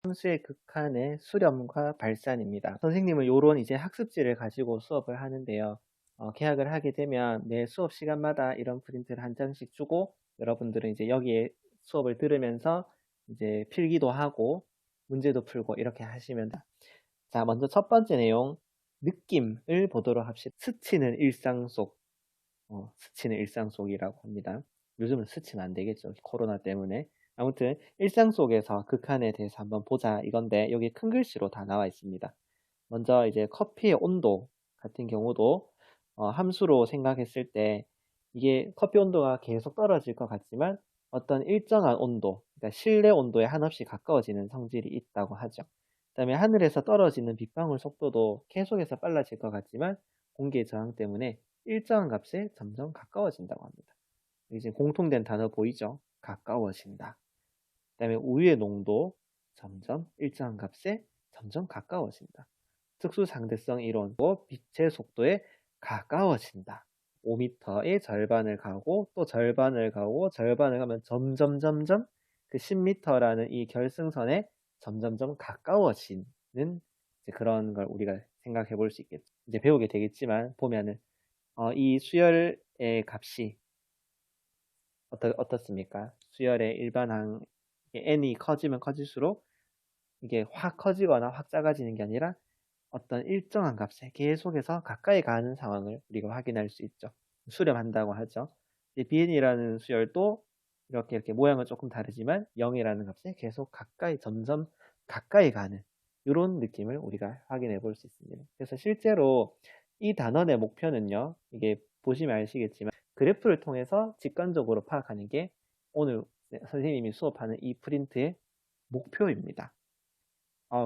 함수의 극한의 수렴과 발산입니다. 선생님은 요런 이제 학습지를 가지고 수업을 하는데요. 계약을 하게 되면 매 수업 시간마다 이런 프린트를 한 장씩 주고 여러분들은 이제 여기에 수업을 들으면서 이제 필기도 하고 문제도 풀고 이렇게 하시면 됩니다. 자, 먼저 첫 번째 내용 느낌을 보도록 합시다. 스치는 일상 속, 스치는 일상 속이라고 합니다. 요즘은 스치면 안 되겠죠. 코로나 때문에. 아무튼 일상 속에서 극한에 대해서 한번 보자 이건데 여기 큰 글씨로 다 나와 있습니다. 먼저 이제 커피의 온도 같은 경우도 함수로 생각했을 때 이게 커피 온도가 계속 떨어질 것 같지만 어떤 일정한 온도, 그러니까 실내 온도에 한없이 가까워지는 성질이 있다고 하죠. 그 다음에 하늘에서 떨어지는 빗방울 속도도 계속해서 빨라질 것 같지만 공기의 저항 때문에 일정한 값에 점점 가까워진다고 합니다. 이제 공통된 단어 보이죠? 가까워진다. 그 다음에 우유의 농도 점점 일정한 값에 점점 가까워진다. 특수상대성 이론, 빛의 속도에 가까워진다. 5m의 절반을 가고 또 절반을 가고 절반을 가면 점점 그 10m라는 이 결승선에 점점점 가까워지는 이제 그런 걸 우리가 생각해 볼 수 있겠죠. 이제 배우게 되겠지만 보면은 이 수열의 값이 어떻습니까? 수열의 일반항 n이 커지면 커질수록 이게 확 커지거나 확 작아지는 게 아니라 어떤 일정한 값에 계속해서 가까이 가는 상황을 우리가 확인할 수 있죠. 수렴한다고 하죠. bn이라는 수열도 이렇게 모양은 조금 다르지만 0이라는 값에 계속 가까이 점점 가까이 가는 이런 느낌을 우리가 확인해 볼 수 있습니다. 그래서 실제로 이 단원의 목표는요. 이게 보시면 아시겠지만 그래프를 통해서 직관적으로 파악하는 게 오늘 선생님이 수업하는 이 프린트의 목표입니다.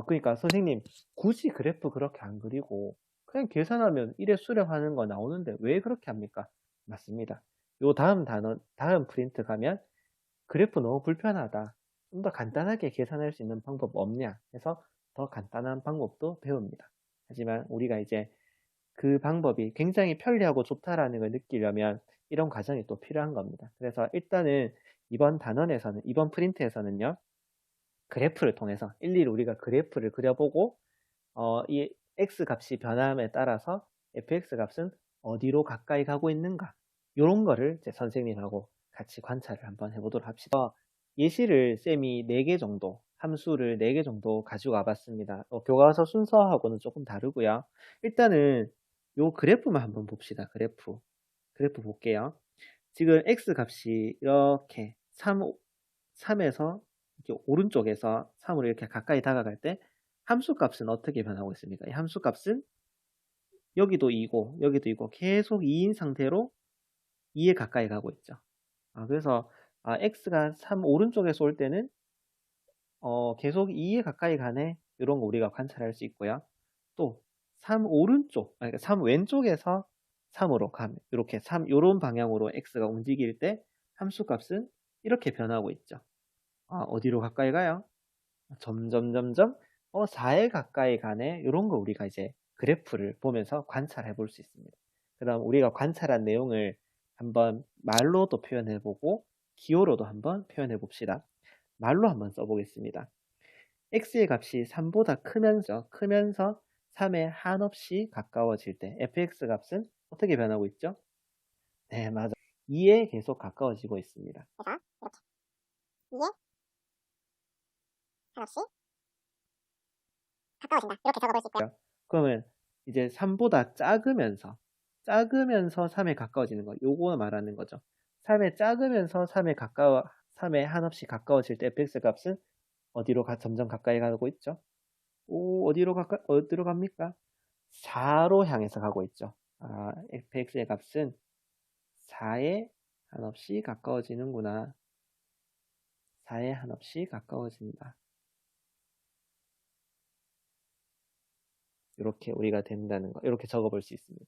그러니까 선생님 굳이 그래프 그렇게 안 그리고 그냥 계산하면 1에 수렴하는 거 나오는데 왜 그렇게 합니까? 맞습니다. 요 다음 프린트 가면 그래프 너무 불편하다. 좀 더 간단하게 계산할 수 있는 방법 없냐 해서 더 간단한 방법도 배웁니다. 하지만 우리가 이제 그 방법이 굉장히 편리하고 좋다라는 걸 느끼려면 이런 과정이 또 필요한 겁니다. 그래서 일단은 이번 프린트에서는요. 그래프를 통해서 일일이 우리가 그래프를 그려보고 이 x 값이 변함에 따라서 fx 값은 어디로 가까이 가고 있는가 이런 거를 이제 선생님하고 같이 관찰을 한번 해보도록 합시다. 예시를 쌤이 4개 정도 함수를 4개 정도 가지고 와봤습니다. 교과서 순서하고는 조금 다르고요. 일단은 요 그래프만 한번 봅시다. 그래프 볼게요. 지금 x 값이 이렇게 3에서 이렇게 오른쪽에서 3으로 이렇게 가까이 다가갈 때 함수 값은 어떻게 변하고 있습니까? 이 함수 값은 여기도 2고 여기도 2고 계속 2인 상태로 2에 가까이 가고 있죠. 그래서 x가 3 오른쪽에서 올 때는 계속 2에 가까이 가네 이런 거 우리가 관찰할 수 있고요. 또 3 오른쪽, 그러니까 3 왼쪽에서 3으로 가면 이렇게 3 이런 방향으로 x가 움직일 때 함수 값은 이렇게 변하고 있죠. 어디로 가까이 가요? 점점 4에 가까이 가네 이런 거 우리가 이제 그래프를 보면서 관찰해 볼 수 있습니다. 그다음 우리가 관찰한 내용을 한번 말로도 표현해 보고 기호로도 한번 표현해 봅시다. 말로 한번 써보겠습니다. x의 값이 3보다 크면서 3에 한없이 가까워질 때 fx 값은 어떻게 변하고 있죠? 네, 맞아. 2에 계속 가까워지고 있습니다. 그래서 이렇게 2에 한없이 가까워진다. 이렇게 적어볼 수 있고요. 그러면 이제 3보다 작으면서 3에 가까워지는 거 요거 말하는 거죠. 3에 작으면서 3에 한없이 가까워질 때 fx 값은 어디로 점점 가까이 가고 있죠? 어디로 갑니까? 4로 향해서 가고 있죠. fx의 값은 4에 한없이 가까워지는구나. 4에 한없이 가까워진다. 이렇게 우리가 된다는 거, 이렇게 적어볼 수 있습니다.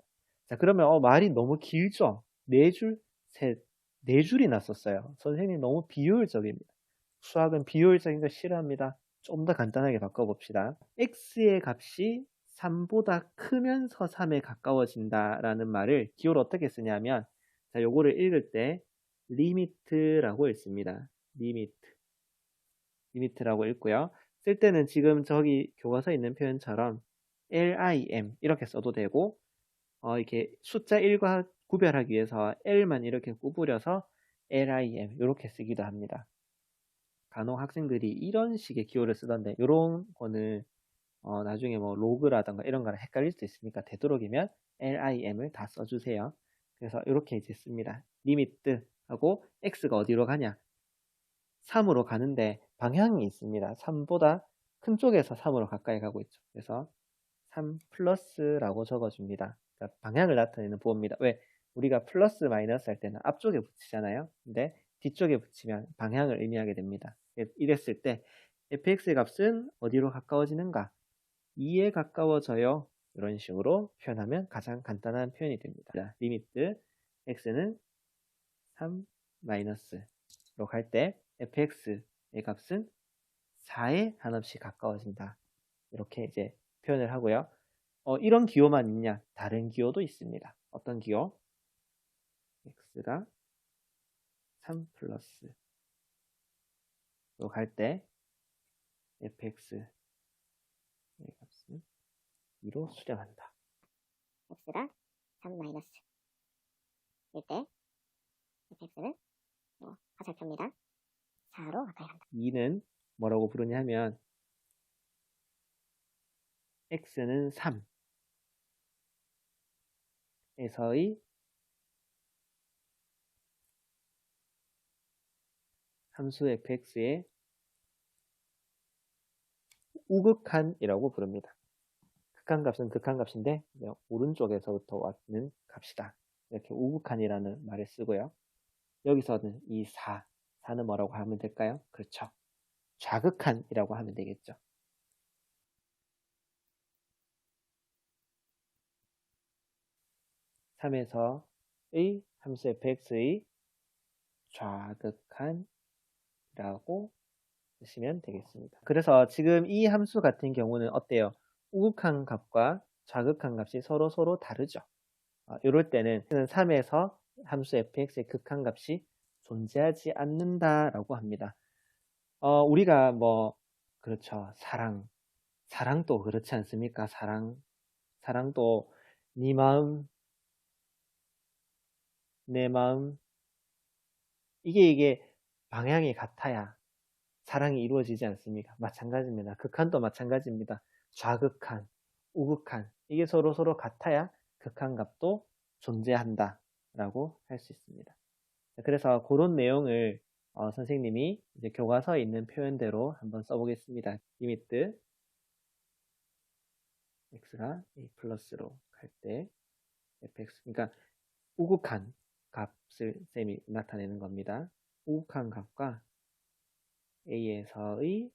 자, 그러면 말이 너무 길죠? 4줄, 셋, 4줄이나 썼어요. 선생님 너무 비효율적입니다. 수학은 비효율적인 거 싫어합니다. 좀 더 간단하게 바꿔봅시다. x의 값이 3보다 크면서 3에 가까워진다라는 말을 기호로 어떻게 쓰냐면, 자, 요거를 읽을 때 리미트라고 읽습니다. 리미트라고 읽고요. 쓸 때는 지금 저기 교과서에 있는 표현처럼 lim 이렇게 써도 되고, 이렇게 숫자 1과 구별하기 위해서 L만 이렇게 구부려서 lim 이렇게 쓰기도 합니다. 간혹 학생들이 이런 식의 기호를 쓰던데, 이런 거는 나중에 뭐 로그라던가 이런 거랑 헷갈릴 수 있으니까 되도록이면 lim을 다 써주세요. 그래서 이렇게 이제 씁니다. 리미트 하고 x가 어디로 가냐? 3으로 가는데 방향이 있습니다. 3보다 큰 쪽에서 3으로 가까이 가고 있죠. 그래서 3 플러스라고 적어줍니다. 그러니까 방향을 나타내는 부호입니다. 왜? 우리가 플러스 마이너스 할 때는 앞쪽에 붙이잖아요. 근데 뒤쪽에 붙이면 방향을 의미하게 됩니다. 이랬을 때 fx의 값은 어디로 가까워지는가? 2에 가까워져요. 이런 식으로 표현하면 가장 간단한 표현이 됩니다. 리미트 x는 3 마이너스로 갈 때 fx의 값은 4에 한없이 가까워진다. 이렇게 이제 표현을 하고요. 이런 기호만 있냐? 다른 기호도 있습니다. 어떤 기호? x가 3 플러스로 갈 때 fx의 값은 2로 수렴한다. x가 3 마이너스 일 때 fx는 화살표입니다. 4로 가까이 간다. 2는 뭐라고 부르냐 하면 x는 3 에서의 함수 fx의 우극한이라고 부릅니다. 극한값은 극한값인데 오른쪽에서부터 왔는 값이다. 이렇게 우극한이라는 말을 쓰고요. 여기서는 이 4는 뭐라고 하면 될까요? 그렇죠. 좌극한이라고 하면 되겠죠. 3에서의 함수 fx의 좌극한이라고 쓰시면 되겠습니다. 그래서 지금 이 함수 같은 경우는 어때요? 우극한 값과 좌극한 값이 서로 다르죠. 이럴 때는 3에서 함수 fx의 극한값이 존재하지 않는다라고 합니다. 우리가 뭐 그렇죠. 사랑도 그렇지 않습니까? 사랑도 네 마음, 내 마음, 이게 방향이 같아야 사랑이 이루어지지 않습니까? 마찬가지입니다. 극한도 마찬가지입니다. 좌극한, 우극한, 이게 서로 같아야 극한값도 존재한다 라고 할 수 있습니다. 그래서 그런 내용을 선생님이 이제 교과서에 있는 표현대로 한번 써보겠습니다. 리미트 x가 a 플러스로 갈 때 fx, 그러니까 우극한 값을 쌤이 나타내는 겁니다. 우극한 값과 a에서의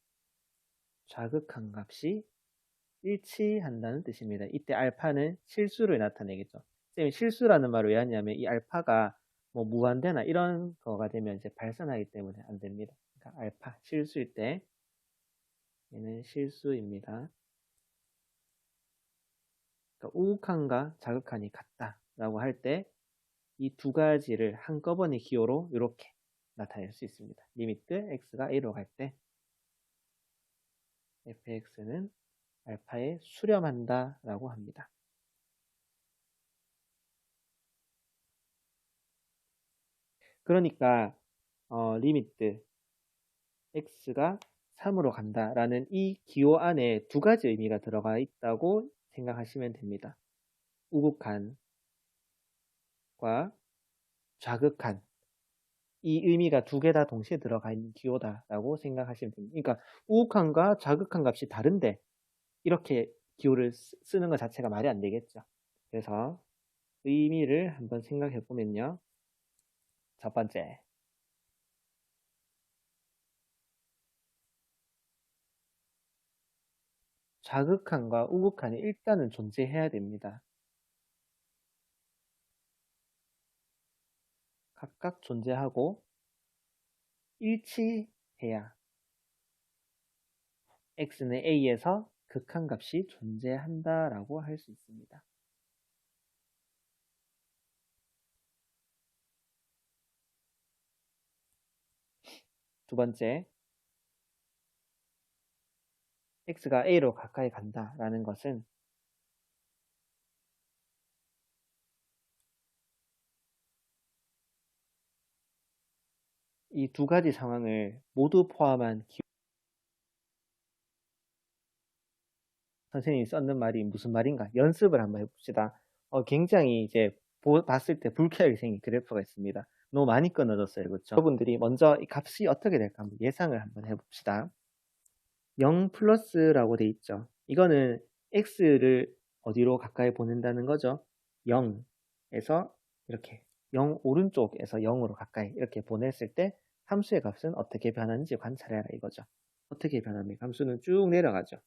좌극한 값이 일치한다는 뜻입니다. 이때 알파는 실수를 나타내겠죠. 쌤이 실수라는 말을 왜 하냐면 이 알파가 뭐 무한대나 이런 거가 되면 이제 발산하기 때문에 안 됩니다. 그러니까 알파 실수일 때 얘는 실수입니다. 그러니까 우극한과 자극한이 같다라고 할 때 이 두 가지를 한꺼번에 기호로 이렇게 나타낼 수 있습니다. 리미트 x가 a로 갈 때 fx는 알파에 수렴한다 라고 합니다. 그러니까 리미트 x가 3으로 간다라는 이 기호 안에 두 가지 의미가 들어가 있다고 생각하시면 됩니다. 우극한과 좌극한, 이 의미가 두 개 다 동시에 들어가 있는 기호다라고 생각하시면 됩니다. 그러니까 우극한과 좌극한 값이 다른데 이렇게 기호를 쓰는 것 자체가 말이 안 되겠죠. 그래서 의미를 한번 생각해 보면요. 첫 번째, 좌극한과 우극한이 일단은 존재해야 됩니다. 각각 존재하고 일치해야 x는 a에서 극한값이 존재한다라고 할 수 있습니다. 두 번째, x가 a로 가까이 간다라는 것은 이 두 가지 상황을 모두 포함한 선생님이 썼는 말이 무슨 말인가? 연습을 한번 해봅시다. 굉장히 이제 봤을 때 불쾌하게 생긴 그래프가 있습니다. 너무 많이 끊어졌어요. 그렇죠? 여러분들이 먼저 이 값이 어떻게 될까 한번 예상을 한번 해봅시다. 0 플러스라고 돼 있죠. 이거는 x를 어디로 가까이 보낸다는 거죠? 0에서 이렇게 0 오른쪽에서 0으로 가까이 이렇게 보냈을 때 함수의 값은 어떻게 변하는지 관찰해라 이거죠. 어떻게 변합니까? 함수는 쭉 내려가죠.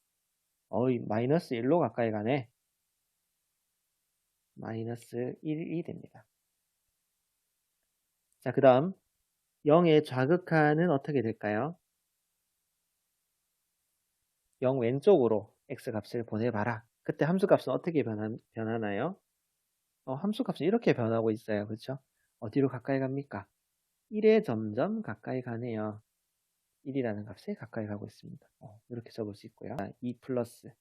마이너스 1로 가까이 가네. 마이너스 1이 됩니다. 자, 그 다음 0의 좌극한은 어떻게 될까요? 0 왼쪽으로 x값을 보내봐라. 그때 함수값은 어떻게 변하나요? 함수값은 이렇게 변하고 있어요. 그렇죠? 어디로 가까이 갑니까? 1에 점점 가까이 가네요. 1이라는 값에 가까이 가고 있습니다. 이렇게 적을 수 있고요. 2 플러스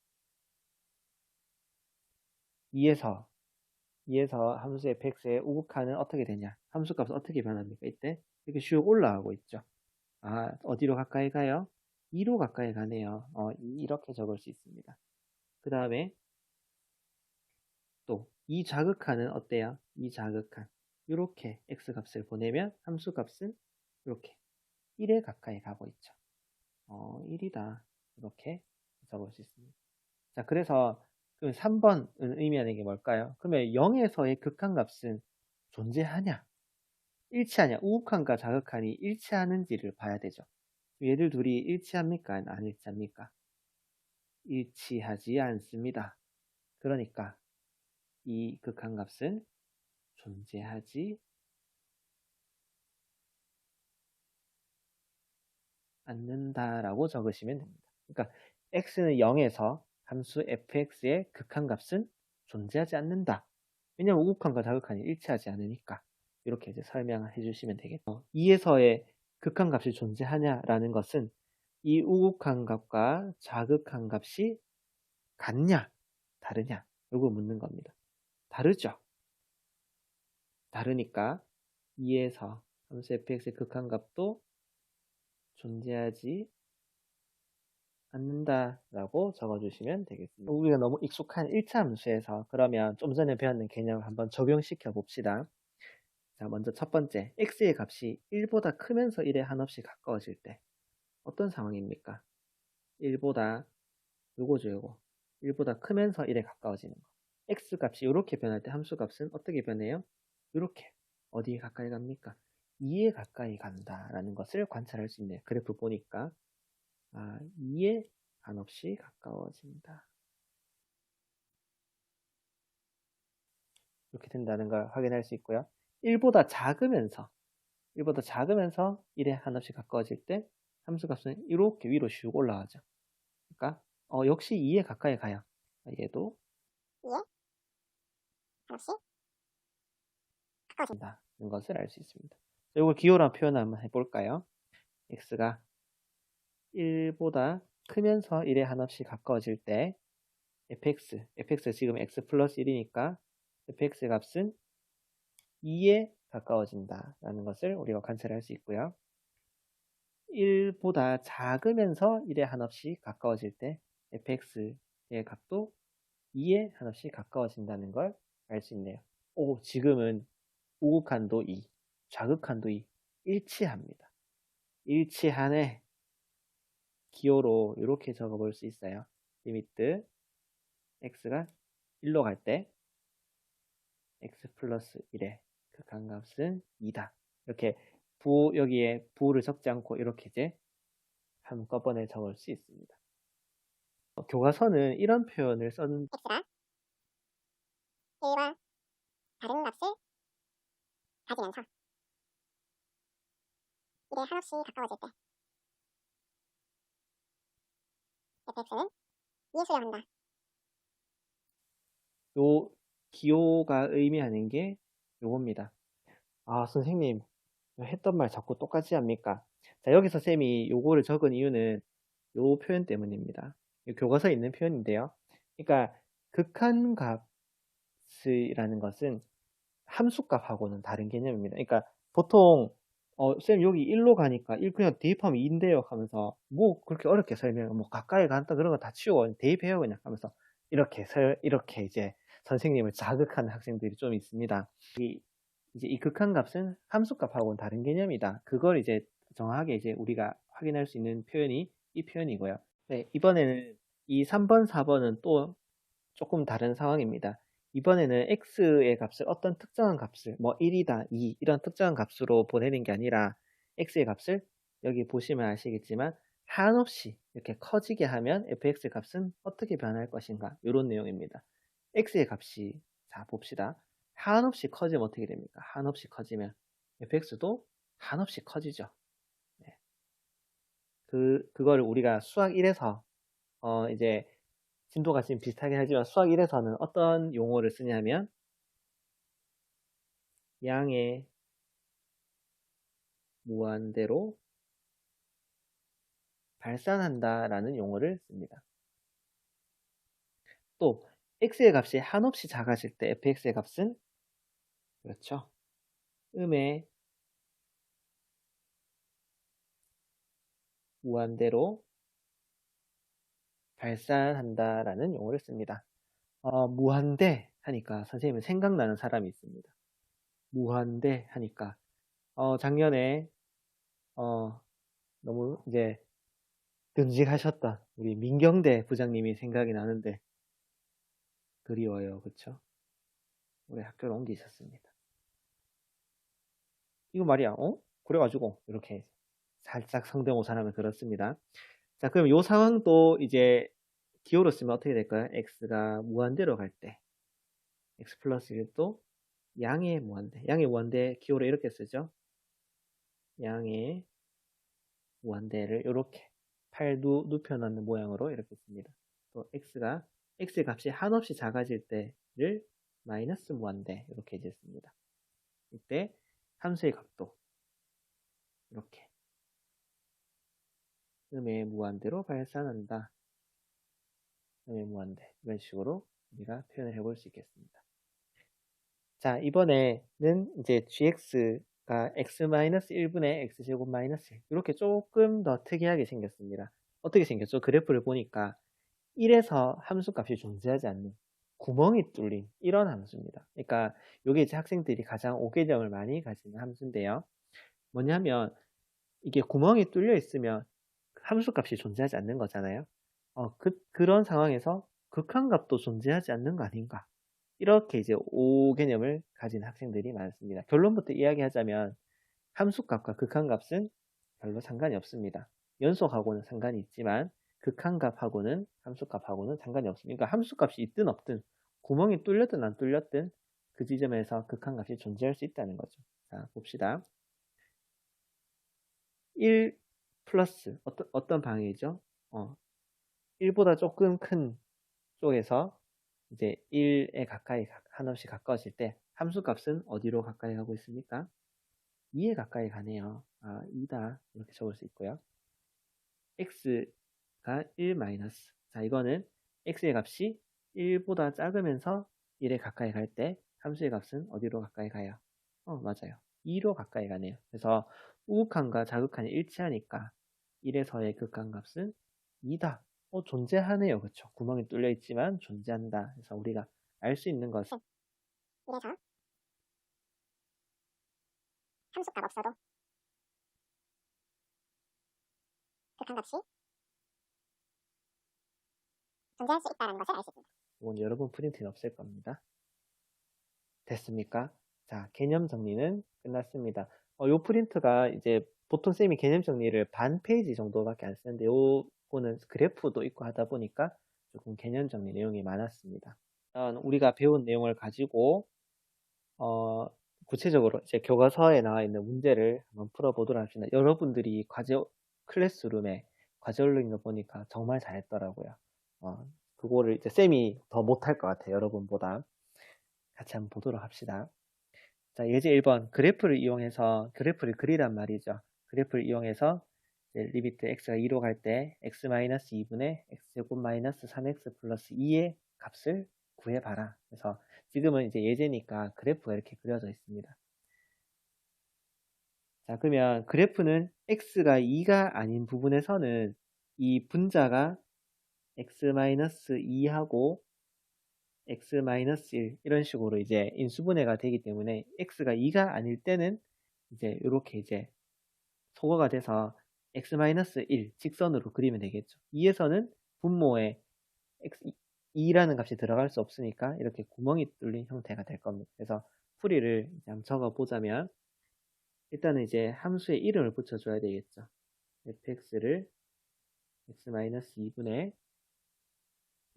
2에서 함수 fx의 우극한은 어떻게 되냐? 함수값은 어떻게 변합니까? 이때 이렇게 슉 올라가고 있죠. 어디로 가까이 가요? 2로 가까이 가네요. 이렇게 적을 수 있습니다. 그 다음에 또 이 자극한은 어때요? 이 자극한 이렇게 x값을 보내면 함수값은 이렇게 1에 가까이 가고 있죠. 1이다. 이렇게 적을 수 있습니다. 자, 그래서 그럼 3번은 의미하는 게 뭘까요? 그러면 0에서의 극한값은 존재하냐? 일치하냐? 우극한과 자극한이 일치하는지를 봐야 되죠. 얘들 둘이 일치합니까? 안 일치합니까? 일치하지 않습니다. 그러니까 이 극한값은 존재하지 않는다라고 적으시면 됩니다. 그러니까 x는 0에서 함수 fx의 극한값은 존재하지 않는다. 왜냐하면 우극한과 자극한이 일치하지 않으니까 이렇게 이제 설명을 해주시면 되겠죠. 2에서의 극한값이 존재하냐라는 것은 이 우극한값과 자극한값이 같냐 다르냐 이거 묻는 겁니다. 다르죠. 다르니까 2에서 함수 fx의 극한값도 존재하지 않는다라고 적어주시면 되겠습니다. 우리가 너무 익숙한 1차 함수에서 그러면 좀 전에 배웠는 개념을 한번 적용시켜 봅시다. 자, 먼저 첫 번째, x의 값이 1보다 크면서 1에 한없이 가까워질 때 어떤 상황입니까? 1보다 요거죠, 요거. 1보다 크면서 1에 가까워지는 거. x 값이 이렇게 변할 때 함수 값은 어떻게 변해요? 이렇게 어디에 가까이 갑니까? 2에 가까이 간다라는 것을 관찰할 수 있네요. 그래프 보니까 2에 한없이 가까워진다. 이렇게 된다는 걸 확인할 수 있고요. 1보다 작으면서 1에 한없이 가까워질 때 함수값은 이렇게 위로 슉 올라가죠. 그러니까 역시 2에 가까이 가요. 얘도 2에 한없이 가까워진다. 는 것을 알 수 있습니다. 이걸 기호란 표현 한번 해볼까요? x가 1보다 크면서 1에 한없이 가까워질 때 fx 지금 x 플러스 1이니까 fx 값은 2에 가까워진다 라는 것을 우리가 관찰할 수 있고요. 1보다 작으면서 1에 한없이 가까워질 때 fx의 값도 2에 한없이 가까워진다는 걸 알 수 있네요. 지금은 우극한도 2, 좌극한도 2 일치합니다. 일치하네. 기호로 이렇게 적어볼 수 있어요. 리미트 x가 1로 갈 때 x 플러스 1의 극한값은 2다. 이렇게 여기에 부호를 적지 않고 이렇게 이제 한꺼번에 적을 수 있습니다. 교과서는 이런 표현을 썼는데 x가 1과 다른 값을 가지면서 1에 한없이 가까워질 때 fx는 2에 수렴한다. 요 기호가 의미하는 게 요겁니다. 선생님 했던 말 자꾸 똑같이 합니까? 자, 여기서 쌤이 요거를 적은 이유는 요 표현 때문입니다. 이 교과서에 있는 표현인데요. 그러니까 극한값이라는 것은 함수값하고는 다른 개념입니다. 그러니까 보통 쌤 여기 1로 가니까 1 그냥 대입하면 2인데요 하면서 뭐 그렇게 어렵게 설명 뭐 가까이 간다 그런 거 다 치우고 대입해요 그냥 하면서 이렇게 이제 선생님을 자극하는 학생들이 좀 있습니다. 이제 이 극한값은 함수값하고는 다른 개념이다. 그걸 이제 정확하게 이제 우리가 확인할 수 있는 표현이 이 표현이고요. 네, 이번에는 이 3번, 4번은 또 조금 다른 상황입니다. 이번에는 x의 값을 어떤 특정한 값을 뭐 1이다, 2 이런 특정한 값으로 보내는 게 아니라 x의 값을 여기 보시면 아시겠지만 한없이 이렇게 커지게 하면 fx 값은 어떻게 변할 것인가 이런 내용입니다. x의 값이 자 봅시다. 한없이 커지면 어떻게 됩니까? 한없이 커지면 fx도 한없이 커지죠. 네. 그거를 우리가 수학 1에서 이제 진도가 지금 비슷하긴 하지만 수학 1에서는 어떤 용어를 쓰냐면 양의 무한대로 발산한다라는 용어를 씁니다. 또 x의 값이 한없이 작아질 때 fx의 값은 그렇죠. 음의 무한대로 발산한다라는 용어를 씁니다. 무한대 하니까 선생님은 생각나는 사람이 있습니다. 무한대 하니까 작년에 너무 이제 듬직하셨던 우리 민경대 부장님이 생각이 나는데 그리워요. 그쵸? 올해 학교를 옮기셨습니다. 이거 말이야. 그래가지고 이렇게 살짝 성대모사하면 그렇습니다. 자, 그럼 이 상황도 이제 기호로 쓰면 어떻게 될까요? x가 무한대로 갈 때 x 플러스 1도 양의 무한대. 양의 무한대 기호로 이렇게 쓰죠. 양의 무한대를 이렇게 팔 눕혀놓는 모양으로 이렇게 씁니다. 또 x의 값이 한없이 작아질 때를 마이너스 무한대 이렇게 이제 씁니다. 이때 함수의 값도 이렇게 음의 무한대로 발산한다. 음의 무한대 이런 식으로 우리가 표현을 해볼 수 있겠습니다. 자, 이번에는 이제 gx가 x-1분의 x제곱 마이너스 1 이렇게 조금 더 특이하게 생겼습니다. 어떻게 생겼죠? 그래프를 보니까 1에서 함수값이 존재하지 않는 구멍이 뚫린 이런 함수입니다. 그러니까 이게 이제 학생들이 가장 오개점을 많이 가지는 함수인데요. 뭐냐면 이게 구멍이 뚫려 있으면 함수값이 존재하지 않는 거잖아요. 그런 상황에서 극한값도 존재하지 않는 거 아닌가? 이렇게 이제 오개념을 가진 학생들이 많습니다. 결론부터 이야기하자면 함수값과 극한값은 별로 상관이 없습니다. 연속하고는 상관이 있지만 극한값하고는 함수값하고는 상관이 없습니다. 그러니까 함수값이 있든 없든 구멍이 뚫렸든 안 뚫렸든 그 지점에서 극한값이 존재할 수 있다는 거죠. 자, 봅시다. 1 플러스 어떤 방향이죠? 1보다 조금 큰 쪽에서 이제 1에 가까이 한없이 가까워질 때 함수값은 어디로 가까이 가고 있습니까? 2에 가까이 가네요. 2다 이렇게 적을 수 있고요. x가 1 마이너스. 자, 이거는 x의 값이 1보다 작으면서 1에 가까이 갈 때 함수의 값은 어디로 가까이 가요? 맞아요. 2로 가까이 가네요. 그래서 우극한과 자극한이 일치하니까 1에서의 극한값은 2다. 존재하네요. 그쵸? 구멍이 뚫려 있지만 존재한다. 그래서 우리가 알 수 있는 것은 이래서 함수값 없어도 극한값이 존재할 수 있다는 것을 알 수 있습니다. 이건 여러분 프린트는 없을 겁니다. 됐습니까? 자, 개념 정리는 끝났습니다. 요 프린트가 이제 보통 쌤이 개념 정리를 반 페이지 정도밖에 안 쓰는데 요거는 그래프도 있고 하다 보니까 조금 개념 정리 내용이 많았습니다. 우리가 배운 내용을 가지고 구체적으로 이제 교과서에 나와 있는 문제를 한번 풀어보도록 하겠습니다. 여러분들이 클래스룸에 과제 올리는 거 보니까 정말 잘했더라고요. 그거를 이제 쌤이 더 못할 것 같아요. 여러분보다. 같이 한번 보도록 합시다. 자, 예제 1번 그래프를 이용해서 그래프를 그리란 말이죠. 그래프를 이용해서 리미트 x가 2로 갈 때 x-2분의 x제곱 마이너스 3x 플러스 2의 값을 구해봐라. 그래서 지금은 이제 예제니까 그래프가 이렇게 그려져 있습니다. 자, 그러면 그래프는 x가 2가 아닌 부분에서는 이 분자가 x-2하고 x-1 이런 식으로 이제 인수분해가 되기 때문에 x가 2가 아닐 때는 이제 이렇게 이제 소거가 돼서 x-1 직선으로 그리면 되겠죠. 2에서는 분모에 x 2라는 값이 들어갈 수 없으니까 이렇게 구멍이 뚫린 형태가 될 겁니다. 그래서 풀이를 이제 한번 적어 보자면 일단은 이제 함수에 이름을 붙여줘야 되겠죠. fx를 x-2분의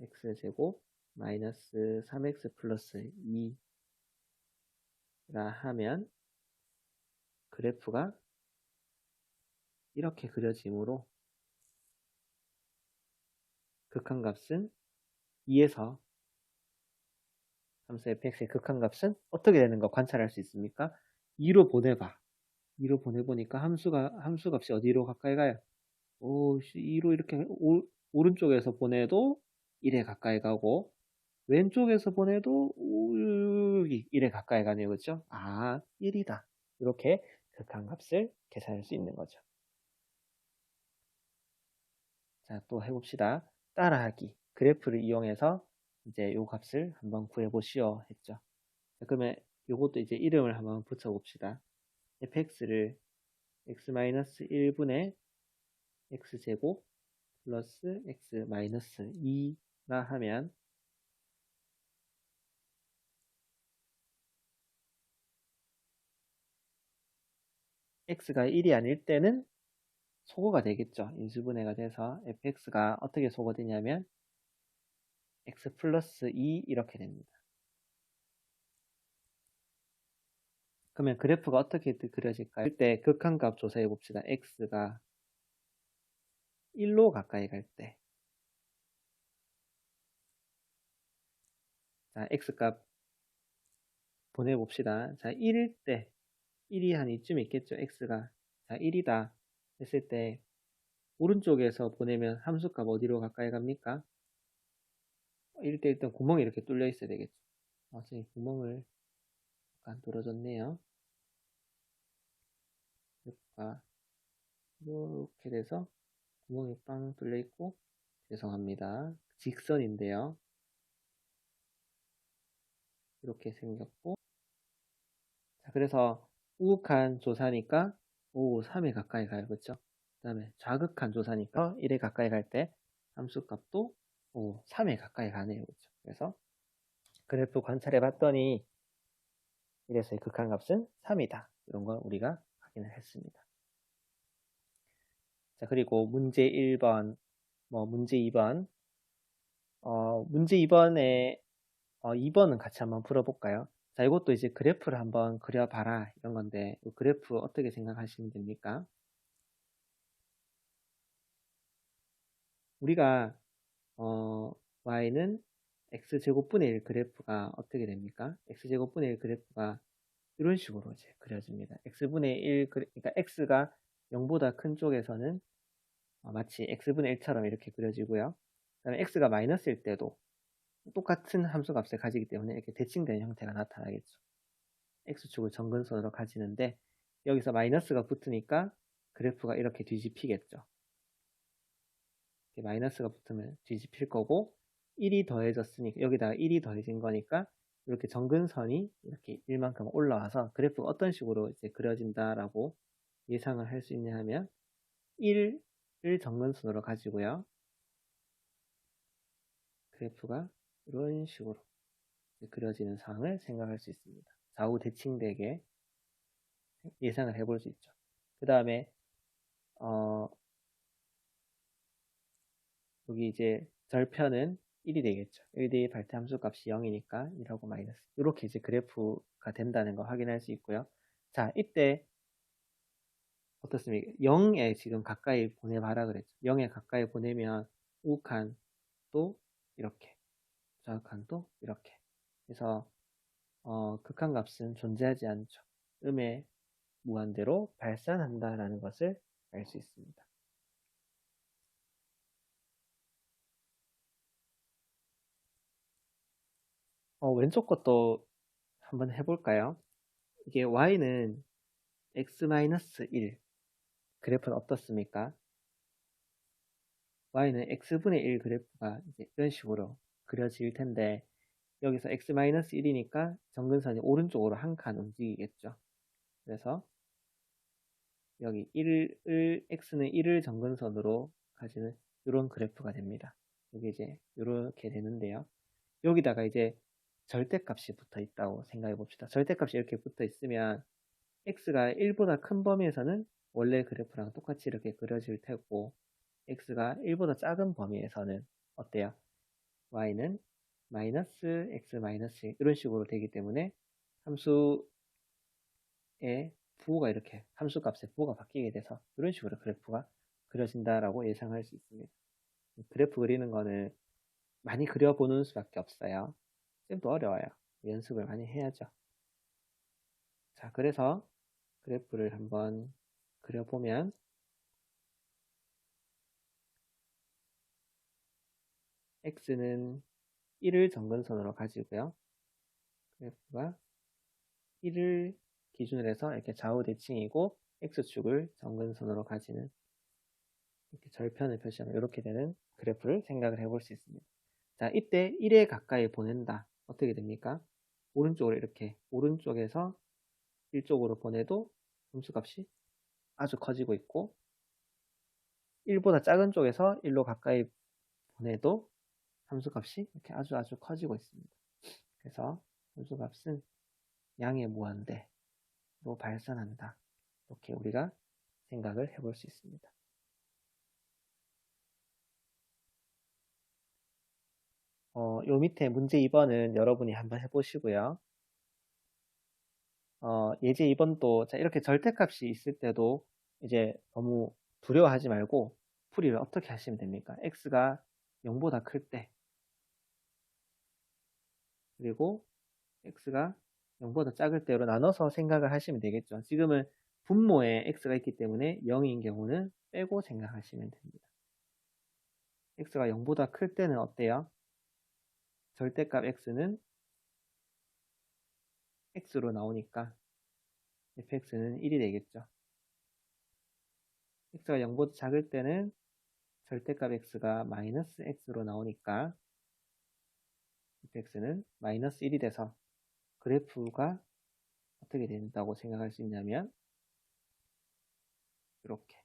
x제곱 마이너스 3x 플러스 2라 하면 그래프가 이렇게 그려지므로 극한값은 2에서 함수 fx의 극한값은 어떻게 되는 거 관찰할 수 있습니까? 2로 보내봐. 2로 보내보니까 함수값이 어디로 가까이 가요? 2로 이렇게 오른쪽에서 보내도 1에 가까이 가고 왼쪽에서 보내도 1에 가까이 가네요. 그렇죠? 1이다. 이렇게 극한값을 계산할 수 있는 거죠. 자, 또 해봅시다. 따라하기. 그래프를 이용해서 이제 요 값을 한번 구해보시오 했죠. 자, 그러면 요것도 이제 이름을 한번 붙여봅시다. fx를 x-1분의 x제곱 플러스 x-2라 하면 x가 1이 아닐 때는 소거가 되겠죠. 인수분해가 돼서 fx가 어떻게 소거되냐면 x 플러스 2 이렇게 됩니다. 그러면 그래프가 어떻게 그려질까요? 이때 극한값 조사해 봅시다. x가 1로 가까이 갈 때. 자, x값 보내봅시다. 자, 1일 때 1이 한 이쯤 있겠죠. x가. 자, 1이다 했을 때 오른쪽에서 보내면 함수값 어디로 가까이 갑니까? 1일 때 일단 구멍이 이렇게 뚫려 있어야 되겠죠. 선생님 구멍을 약간 뚫어줬네요. 이렇게 돼서 구멍이 빵 뚫려 있고 죄송합니다. 직선인데요. 이렇게 생겼고 자, 그래서 우극한 조사니까 3에 가까이 가요. 그렇죠? 그 다음에 좌극한 조사니까 1에 가까이 갈 때 함수값도 3에 가까이 가네요. 그렇죠? 그래서 그래프 관찰해 봤더니 이래서의 극한값은 3이다. 이런 걸 우리가 확인을 했습니다. 자, 그리고 문제 1번, 문제 2번. 문제 2번에 2번은 같이 한번 풀어볼까요? 자, 이것도 이제 그래프를 한번 그려봐라 이런 건데 이 그래프 어떻게 생각하시면 됩니까? 우리가 y는 x제곱분의 1 그래프가 어떻게 됩니까? x제곱분의 1 그래프가 이런 식으로 이제 그려집니다. x분의 1, 그러니까 x가 0보다 큰 쪽에서는 마치 x분의 1처럼 이렇게 그려지고요. 그 다음에 x가 마이너스일 때도 똑같은 함수값을 가지기 때문에 이렇게 대칭되는 형태가 나타나겠죠. x축을 정근선으로 가지는데 여기서 마이너스가 붙으니까 그래프가 이렇게 뒤집히겠죠. 이렇게 마이너스가 붙으면 뒤집힐 거고 1이 더해졌으니까 여기다가 1이 더해진 거니까 이렇게 정근선이 이렇게 1만큼 올라와서 그래프가 어떤 식으로 이제 그려진다라고 예상을 할 수 있냐 하면 1을 정근선으로 가지고요. 그래프가 이런 식으로 그려지는 상황을 생각할 수 있습니다. 좌우 대칭되게 예상을 해볼 수 있죠. 그 다음에 여기 이제 절편은 1이 되겠죠. 1대1 발대 함수 값이 0이니까 1하고 마이너스. 이렇게 이제 그래프가 된다는 거 확인할 수 있고요. 자, 이때 어떻습니까? 0에 지금 가까이 보내봐라 그랬죠. 0에 가까이 보내면 우극한도 이렇게, 좌극한도 이렇게. 그래서 극한값은 존재하지 않죠. 음의 무한대로 발산한다라는 것을 알 수 있습니다. 왼쪽 것도 한번 해볼까요? 이게 y는 x-1 그래프는 어떻습니까? y는 x분의 1 그래프가 이제 이런 식으로 그려질 텐데 여기서 x-1이니까 정근선이 오른쪽으로 한 칸 움직이겠죠. 그래서 여기 x는 1을 정근선으로 가지는 이런 그래프가 됩니다. 여기 이제 이렇게 되는데요. 여기다가 이제 절대값이 붙어 있다고 생각해 봅시다. 절대값이 이렇게 붙어 있으면 x가 1보다 큰 범위에서는 원래 그래프랑 똑같이 이렇게 그려질 테고 x가 1보다 작은 범위에서는 어때요? y는 마이너스 x 마이너스 1 이런 식으로 되기 때문에 함수의 부호가 이렇게 함수값의 부호가 바뀌게 돼서 이런 식으로 그래프가 그려진다라고 예상할 수 있습니다. 그래프 그리는 거는 많이 그려보는 수밖에 없어요. 쌤도 어려워요. 연습을 많이 해야죠. 자, 그래서 그래프를 한번 그려보면 x는 1을 정근선으로 가지고요. 그래프가 1을 기준으로 해서 이렇게 좌우 대칭이고 x축을 정근선으로 가지는 이렇게 절편을 표시하면 이렇게 되는 그래프를 생각을 해볼 수 있습니다. 자, 이때 1에 가까이 보낸다. 어떻게 됩니까? 오른쪽으로 이렇게 오른쪽에서 1쪽으로 보내도 함수값이 아주 커지고 있고 1보다 작은 쪽에서 1로 가까이 보내도 함수값이 이렇게 아주 커지고 있습니다. 그래서 함수값은 양의 무한대로 발산한다. 이렇게 우리가 생각을 해볼 수 있습니다. 요 밑에 문제 2번은 여러분이 한번 해보시고요. 예제 2번도 자, 이렇게 절대값이 있을 때도 이제 너무 두려워하지 말고 풀이를 어떻게 하시면 됩니까? x가 0보다 클 때 그리고 x가 0보다 작을 때로 나눠서 생각을 하시면 되겠죠. 지금은 분모에 x가 있기 때문에 0인 경우는 빼고 생각하시면 됩니다. x가 0보다 클 때는 어때요? 절대값 x는 x로 나오니까 fx는 1이 되겠죠. x가 0보다 작을 때는 절대값 x가 마이너스 x로 나오니까 fx는 마이너스 1이 돼서 그래프가 어떻게 된다고 생각할 수 있냐면 이렇게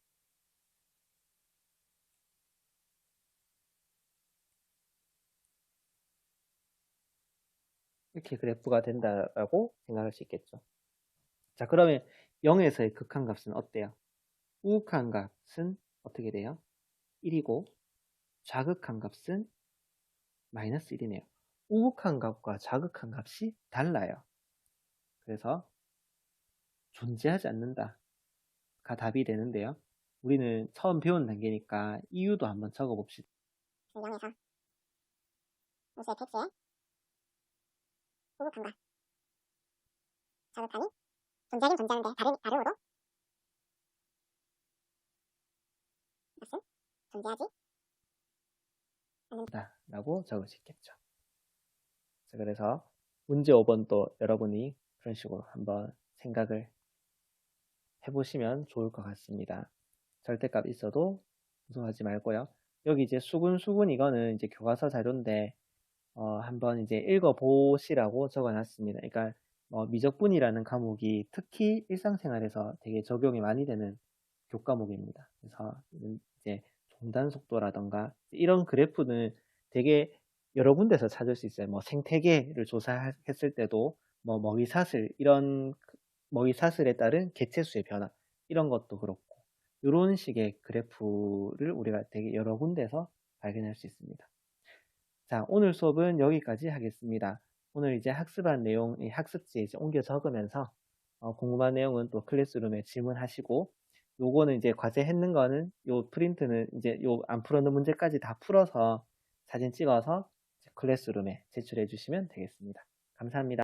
이렇게 그래프가 된다고 생각할 수 있겠죠. 자, 그러면 0에서의 극한값은 어때요? 우극한값은 어떻게 돼요? 1이고 좌극한값은 마이너스 1이네요. 우극한값과 좌극한값이 달라요. 그래서 존재하지 않는다가 답이 되는데요. 우리는 처음 배운 단계니까 이유도 한번 적어봅시다. 0에서 무수의 패치에 우극한과 자극한이 존재하긴 존재하는데 다름으로 값은 존재하지 않는다 라고 적을 수 있겠죠. 자, 그래서 문제 5번도 여러분이 그런 식으로 한번 생각을 해보시면 좋을 것 같습니다. 절대값 있어도 무서워하지 말고요. 여기 이제 수군 이거는 이제 교과서 자료인데 한번 이제 읽어보시라고 적어놨습니다. 그러니까 미적분이라는 과목이 특히 일상생활에서 되게 적용이 많이 되는 교과목입니다. 그래서 이제 종단 속도라던가 이런 그래프는 되게 여러 군데서 찾을 수 있어요. 뭐 생태계를 조사했을 때도 뭐 먹이사슬에 따른 개체수의 변화 이런 것도 그렇고 이런 식의 그래프를 우리가 되게 여러 군데서 발견할 수 있습니다. 자, 오늘 수업은 여기까지 하겠습니다. 오늘 이제 학습한 내용, 학습지에 이제 옮겨 적으면서 궁금한 내용은 또 클래스룸에 질문하시고 요거는 이제 과제 했는 거는 요 프린트는 이제 요 안 풀었는 문제까지 다 풀어서 사진 찍어서 클래스룸에 제출해 주시면 되겠습니다. 감사합니다.